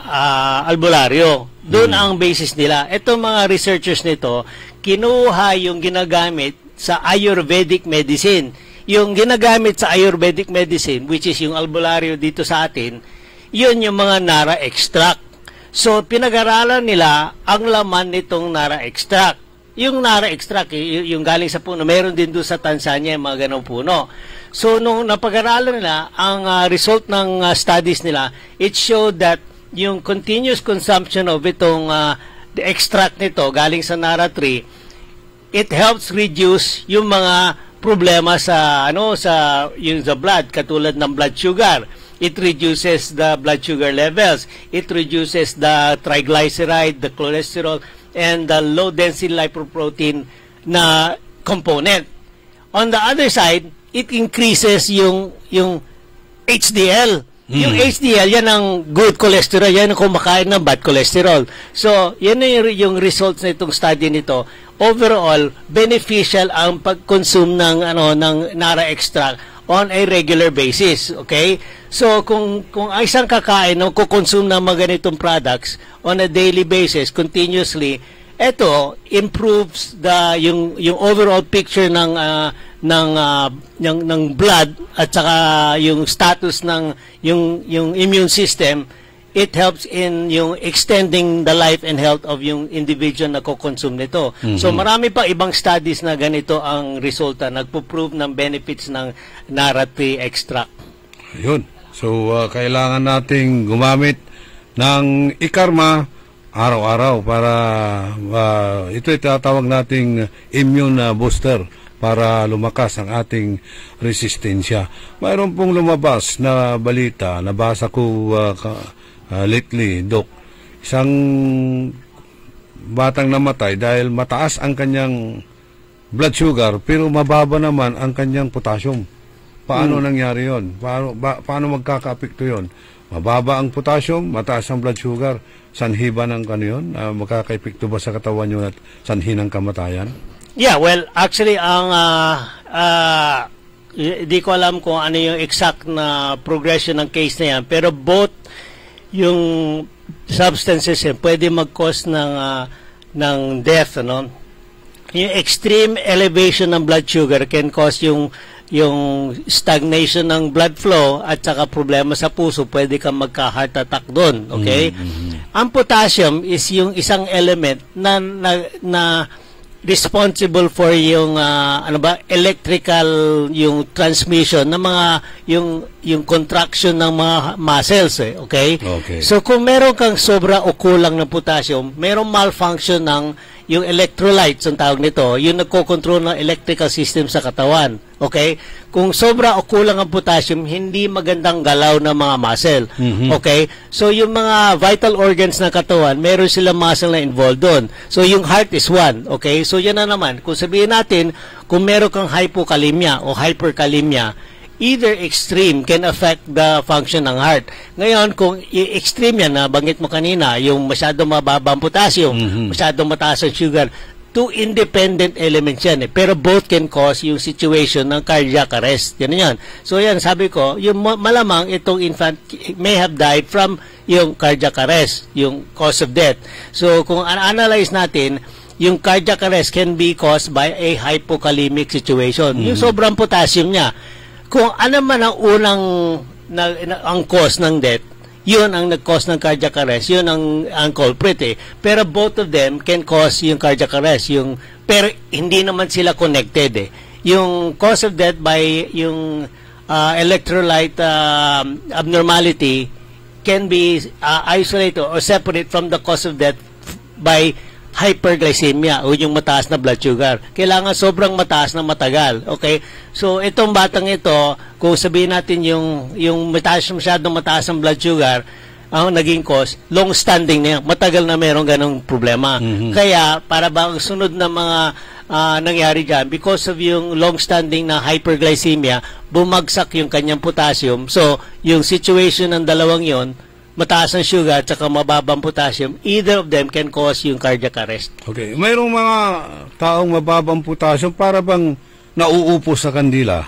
Speaker 9: albularyo. Doon ang basis nila. Etong mga researchers nito, kinuha yung ginagamit sa Ayurvedic medicine. Yung ginagamit sa Ayurvedic medicine, which is yung albularyo dito sa atin, yun yung mga Nara extract. So, pinag-aralan nila ang laman nitong Nara extract. Yung Nara extract, yung galing sa puno, meron din doon sa Tanzania yung mga ganong puno. So, nung napag-aralan nila, ang result ng studies nila, it showed that yung continuous consumption of itong the extract nito, galing sa Nara tree, it helps reduce yung mga problema sa blood, katulad ng blood sugar. It reduces the blood sugar levels. It reduces the triglyceride, the cholesterol, and the low-density lipoprotein na component. On the other side, it increases yung HDL. Yung HDL, yan ang good cholesterol. Yan ang kumakain ng bad cholesterol. So, yan na yung results na itong study nito. Overall, beneficial ang pag-consume ng Nara extract on a regular basis. Okay? So, kung ang isang kakain na kukonsume ng mga ganitong products on a daily basis, continuously, ito improves yung overall picture ng blood at saka yung status ng yung immune system. It helps in yung extending the life and health of yung individual na kukonsume nito. So marami pa ibang studies na ganito ang resulta, nagpo-prove ng benefits ng Nara tree extract.
Speaker 8: Yun. So kailangan nating gumamit ng ikarma araw-araw para ito itatawag nating immune booster para lumakas ang ating resistensya. Mayroon pong lumabas na balita, nabasa ko lately, Doc, isang batang namatay dahil mataas ang kanyang blood sugar pero mababa naman ang kanyang potassium. Paano nangyari yon? Paano magkakaapekto yon? Mababa ang potassium, mataas ang blood sugar. Sanhi ba ng ano yun? Magkakaapekto ba sa katawan yun at sanhi ng kamatayan?
Speaker 9: Yeah, well, actually, di ko alam kung ano yung exact na progression ng case na yan, pero both yung substances pwede mag-cause ng death, ano? Yung extreme elevation ng blood sugar can cause yung stagnation ng blood flow at saka problema sa puso, pwede kang magka-heart attack doon, okay? Ang potassium is yung isang element na responsible for yung electrical yung transmission ng mga yung contraction ng mga muscles, okay? So kung meron kang sobra o kulang ng potassium, merong malfunction ng yung electrolytes ang tawag nito, yung nagko-control ng electrical system sa katawan, okay? Kung sobra o kulang ang potassium, hindi magandang galaw ng mga muscle, okay? So yung mga vital organs ng katawan, meron silang muscle na involved doon. So yung heart is one, okay? So yan na naman, kung sabihin natin, kung meron kang hypokalemia o hyperkalemia, either extreme can affect the function ng heart. Ngayon, kung extreme yan, nabanggit mo kanina, yung masyadong mababa ang potassium, masyadong mataas ang sugar, two independent elements yan. Pero both can cause yung situation ng cardiac arrest. Yan yan. So yan, sabi ko, yung malamang itong infant may have died from yung cardiac arrest, yung cause of death. So kung analyze natin, yung cardiac arrest can be caused by a hypokalemic situation. Yung sobrang potassium niya. Kung ano man ang unang ang cause ng death, yun ang nag-cause ng cardiac arrest, yun ang culprit Pero both of them can cause yung cardiac arrest, pero hindi naman sila connected Yung cause of death by yung electrolyte abnormality can be isolated or separate from the cause of death by hyperglycemia o yung mataas na blood sugar. Kailangan sobrang mataas na matagal. Okay? So, itong batang ito, kung sabihin natin yung masyadong mataas ang blood sugar, ang naging cause, long-standing na yan. Matagal na merong ganong problema. Kaya, para ba ang sunod na mga nangyari dyan, because of yung long-standing na hyperglycemia, bumagsak yung kanyang potassium. So, yung situation ng dalawang yon, mataas ang sugar at saka mababang potassium, either of them can cause yung cardiac arrest.
Speaker 8: Okay. Mayroong mga taong mababang potassium para bang nauupo sa kandila.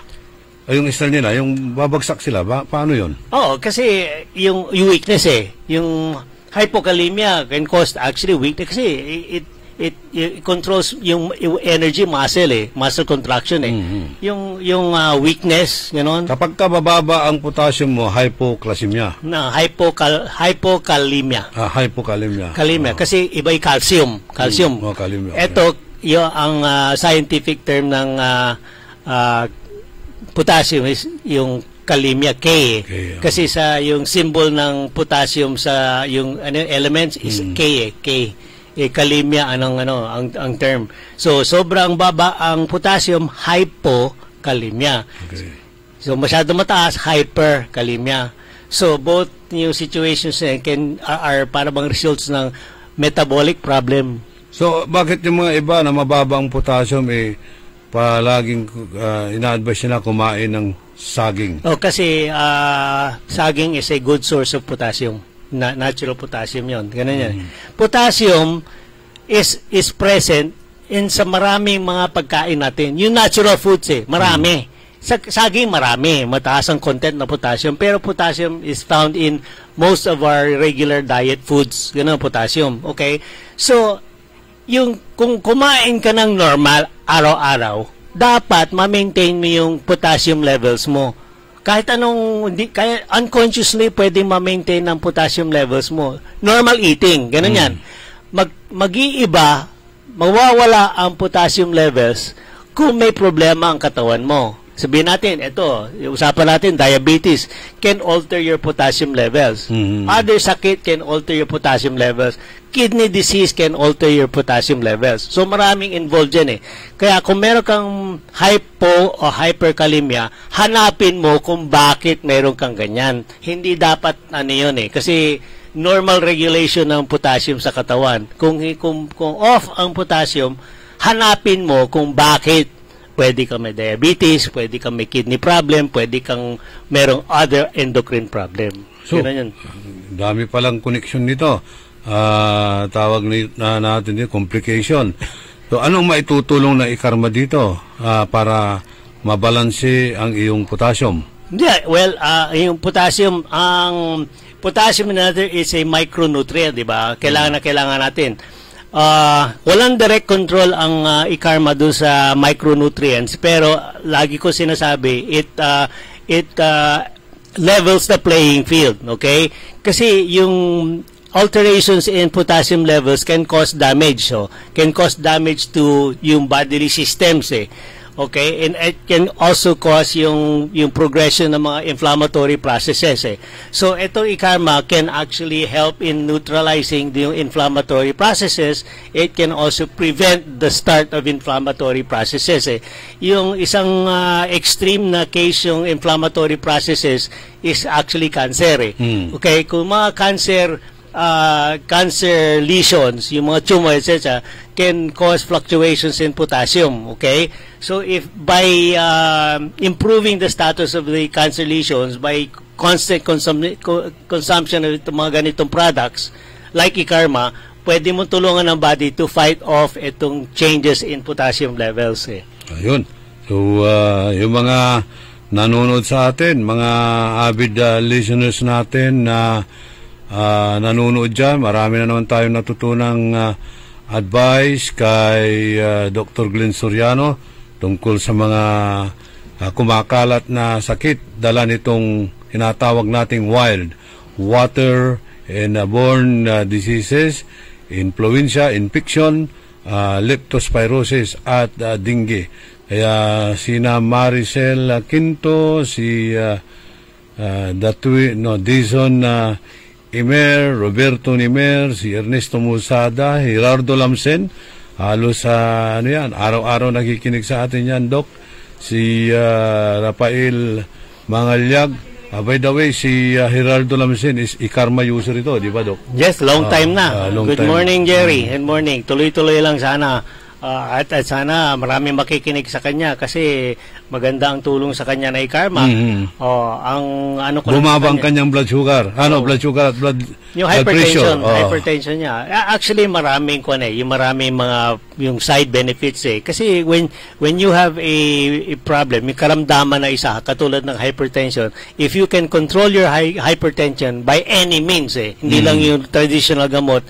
Speaker 8: Yung style nila, yung babagsak sila. Paano yun?
Speaker 9: Oo, kasi yung weakness yung hypokalemia can cause actually weakness kasi it controls yung energy muscle muscle contraction yung weakness ganoon.
Speaker 8: Kapag ka bababa ang potassium mo, hypocalcemia
Speaker 9: na hypokalemia kalemia kasi iba yung calcium
Speaker 8: kalemia.
Speaker 9: Ito yung ang scientific term ng potassium is yung kalemia K kasi sa yung symbol ng potassium sa yung elements is K kalemia ang term. So sobrang baba ang potassium, hypokalemia. So masyado mataas, hyperkalemia. So both new situations are para bang results ng metabolic problem.
Speaker 8: So bakit yung mga iba na mababa ang potassium palaging ina-advise na kumain ng saging?
Speaker 9: Kasi saging is a good source of potassium. Natural potassium yon. Ganun yan. Potassium is present in sa maraming mga pagkain natin. Yung natural foods marami. Sa saging marami, mataas ang content na potassium, pero potassium is found in most of our regular diet foods. Ganun ang potassium, okay? So, kung kumain ka ng normal araw-araw, dapat ma-maintain mo yung potassium levels mo. Kahit kaya unconsciously pwedeng ma-maintain ang potassium levels mo. Normal eating, ganun yan. Mag-iiba, mawawala ang potassium levels kung may problema ang katawan mo. Sabihin natin, usapan natin, diabetes can alter your potassium levels. Other sakit can alter your potassium levels. Kidney disease can alter your potassium levels. So, maraming involved dyan Kaya, kung meron kang hypo o hyperkalemia, hanapin mo kung bakit meron kang ganyan. Hindi dapat, yun kasi normal regulation ng potassium sa katawan. Kung off ang potassium, hanapin mo kung bakit. Pwede kang may diabetes, pwede kang may kidney problem, pwede kang merong other endocrine problem.
Speaker 8: So, dami palang connection nito. Tawag natin dito, complication. So, anong maitutulong na ikarma dito para mabalanse ang iyong potassium?
Speaker 9: Yeah, well, yung potassium, ang potassium natin is a micronutrient, di ba? Kailangan natin. Walang direct control ang ikarma doon sa micronutrients, pero lagi ko sinasabi it levels the playing field, okay? Kasi yung alterations in potassium levels can cause damage, can cause damage to yung bodily systems okay, and it can also cause yung progression ng mga inflammatory processes So itong ikarma can actually help in neutralizing yung inflammatory processes. It can also prevent the start of inflammatory processes Yung isang extreme na case yung inflammatory processes is actually cancer Okay, kung mga cancer lesions, yung mga tumor, etc., can cause fluctuations in potassium, okay? So, if by improving the status of the cancer lesions, by constant consumption of mga ganitong products, like ikarma, pwede mo tulungan ng body to fight off itong changes in potassium levels
Speaker 8: Ayun. So, yung mga nanonood sa atin, mga avid listeners natin na nanonood dyan, marami na naman tayong natutunang advice kay Dr. Glenn Soriano tungkol sa mga kumakalat na sakit dala nitong tinatawag nating wild water and borne diseases, influenza, infection, leptospirosis at dengue. Kaya sina Maricel Quinto, si Dizon Imer, Roberto Nimer, si Ernesto Musada, Gerardo Lamsen, halos araw-araw nakikinig sa atin yan, Doc. Si Rafael Mangalyag. By the way, si Gerardo Lamsen is ikarma user ito, di ba, Doc?
Speaker 9: Yes, long time na. Good morning, Jerry. Good morning. Tuloy-tuloy lang sana. At sana marami makikinig sa kanya kasi maganda ang tulong sa kanya na ikarma.
Speaker 8: Bumaba ang kanyang blood sugar. Blood sugar at blood
Speaker 9: yung hypertension, hypertension niya. Actually maraming yung maraming mga yung side benefits Kasi when you have a problem, may karamdaman na isa katulad ng hypertension, if you can control your hypertension by any means hindi lang yung traditional gamot.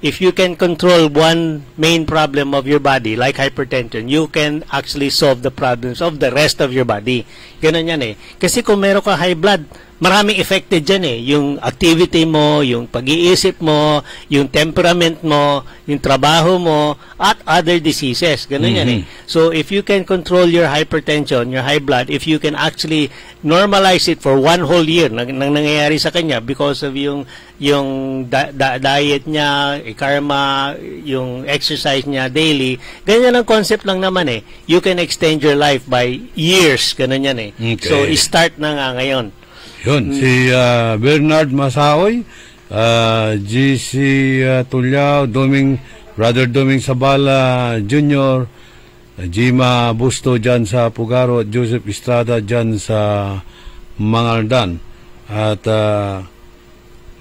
Speaker 9: If you can control one main problem of your body, like hypertension, you can actually solve the problems of the rest of your body. Ganun yan Kasi kung meron ka high blood, maraming affected dyan Yung activity mo, yung pag-iisip mo, yung temperament mo, yung trabaho mo, at other diseases. Ganun yan So, if you can control your hypertension, your high blood, if you can actually normalize it for one whole year, nang nangyayari sa kanya because of yung diet niya, ikarma, yung exercise niya daily, ganyan ang concept lang naman You can extend your life by years. Ganun yan
Speaker 8: Okay.
Speaker 9: So, start na nga ngayon.
Speaker 8: Yun, si Bernard Masaoy, GC Tulyao, Brother Doming Sabala Jr., Jima Busto dyan sa Pugaro, at Joseph Estrada dyan sa Mangaldan. At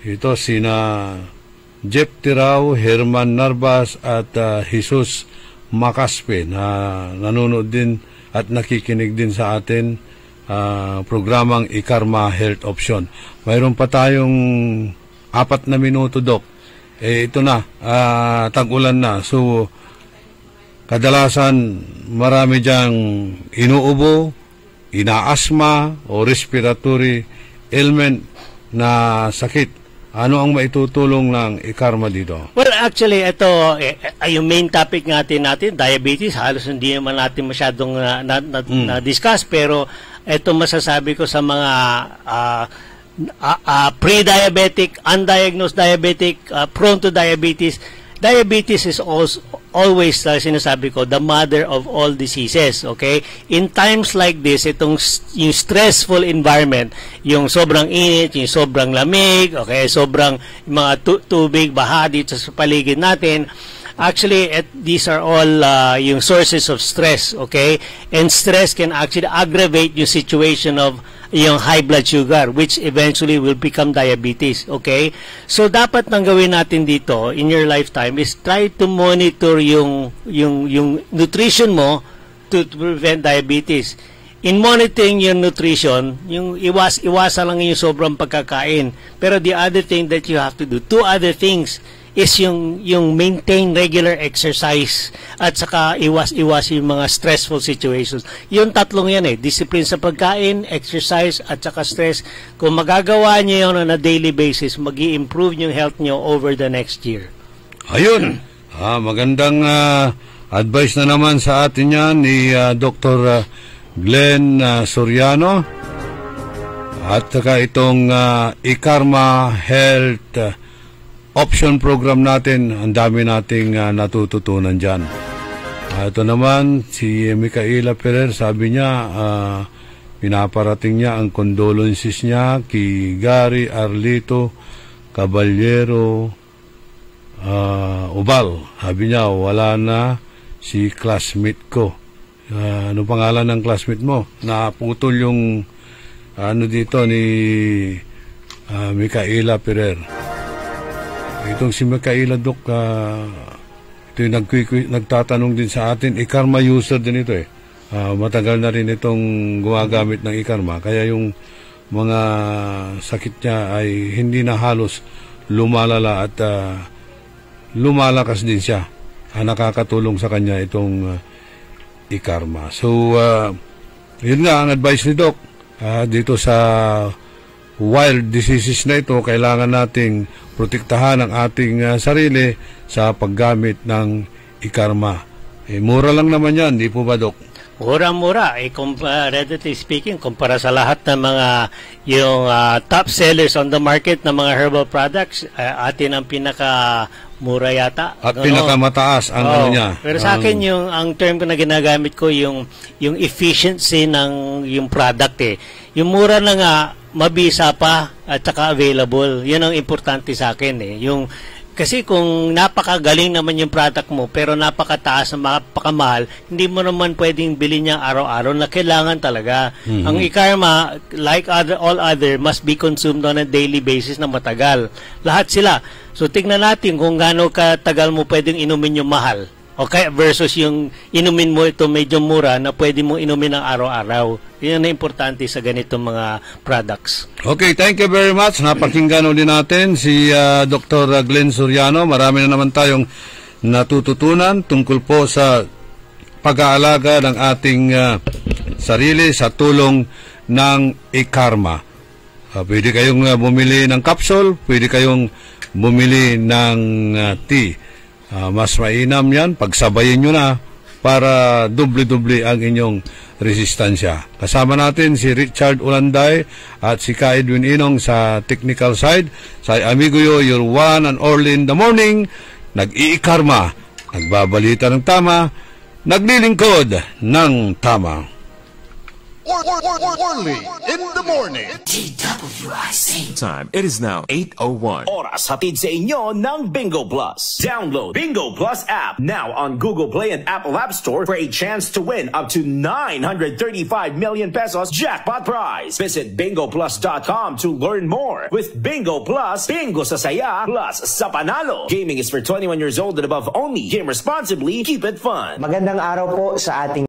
Speaker 8: ito sina Jeff Tirao, Herman Narbas at Jesus Macaspe na nanonood din at nakikinig din sa atin programang IKARMA Health Option. Mayroon pa tayong 4 na minuto, Doc. Ito na, tag-ulan na. So, kadalasan marami diyang inuubo, inaasma o respiratory ailment na sakit. Ano ang maitutulong ng IKARMA dito?
Speaker 9: Well, actually, ito, yung main topic natin, diabetes, halos hindi naman natin masyadong na-discuss, pero ito masasabi ko sa mga pre-diabetic, undiagnosed diabetic, prone to diabetes. Diabetes is always, sinasabi ko, the mother of all diseases, okay? In times like this, yung stressful environment, yung sobrang init, yung sobrang lamig, okay, sobrang mga tubig, baha dito sa paligid natin, actually, these are all yung sources of stress, okay? And stress can actually aggravate yung situation of yung high blood sugar, which eventually will become diabetes, okay? So, dapat nang gawin natin dito in your lifetime is try to monitor yung nutrition mo to prevent diabetes. In monitoring your nutrition, yung iwasan lang yung sobrang pagkakain. Pero the other thing that you have to do, 2 other things, is yung maintain regular exercise at saka iwas yung mga stressful situations. Yung tatlong yan discipline sa pagkain, exercise at saka stress. Kung magagawa niyo yun on a daily basis, mag-i-improve yung health niyo over the next year.
Speaker 8: Ayun, magandang advice na naman sa atin yan ni Dr. Glenn Soriano at saka itong IKARMA Health Option program natin. Ang dami nating natututunan dyan. Ito naman si Micaela Ferrer, sabi niya pinaparating niya ang condolences niya kay Gary Arlito Caballero Ubal. Sabi niya wala na si classmate ko. Ano pangalan ng classmate mo? Naputol yung dito ni Micaela Ferrer. Itong si Micaela, Doc, ito yung nagtatanong din sa atin. IKARMA user din ito matagal na rin itong gumagamit ng IKARMA. Kaya yung mga sakit niya ay hindi na halos lumalala at lumalakas din siya. Nakakatulong sa kanya itong IKARMA. So, yun nga ang advice ni Doc. Dito sa wild diseases na ito, kailangan nating protektahan ang ating sarili sa paggamit ng IKARMA. Mura lang naman yan, di po ba, Doc?
Speaker 9: Mura-mura. Relatively speaking, kumpara sa lahat ng mga yung top sellers on the market ng mga herbal products, atin ang pinaka-mura yata.
Speaker 8: At pinakamataas ang ano niya.
Speaker 9: Pero sa akin, ang term ko na ginagamit ko, yung efficiency ng yung product Yung mura na nga, mabisa pa at saka available. Yan ang importante sa akin kasi kung napakagaling naman yung product mo pero napakataas na napakamahal, hindi mo naman pwedeng bilhin niya araw-araw na kailangan talaga. Ang IKARMA, like all other, must be consumed on a daily basis na matagal. Lahat sila. So tingnan natin kung gaano katagal mo pwedeng inumin yung mahal. Okay, versus yung inumin mo ito medyo mura na pwede mo inumin ng araw-araw. Yan ang importante sa ganitong mga products.
Speaker 8: Okay, thank you very much. Napakinggan ulit natin si Dr. Glenn Soriano. Marami na naman tayong natututunan tungkol po sa pag-aalaga ng ating sarili sa tulong ng IKARMA. Pwede kayong bumili ng capsule, pwede kayong bumili ng tea. Mas mainam yan, pagsabayin nyo na para doble-doble ang inyong resistensya. Kasama natin si Richard Ulanday at si Ka Edwin Inong sa technical side. Sa amigo your one and only in the morning, nag-iikarma, nagbabalita ng tama, naglilingkod ng tama.
Speaker 7: Only in the morning.
Speaker 10: DWIC. Time. It is now 8:01.
Speaker 3: Oras hatid sa inyo ng Bingo Plus. Download Bingo Plus app now on Google Play and Apple App Store for a chance to win up to 935 million pesos jackpot prize. Visit bingoplus.com to learn more. With Bingo Plus, bingo sa saya plus sa panalo. Gaming is for 21 years old and above only. Game responsibly. Keep it fun.
Speaker 11: Magandang araw po sa ating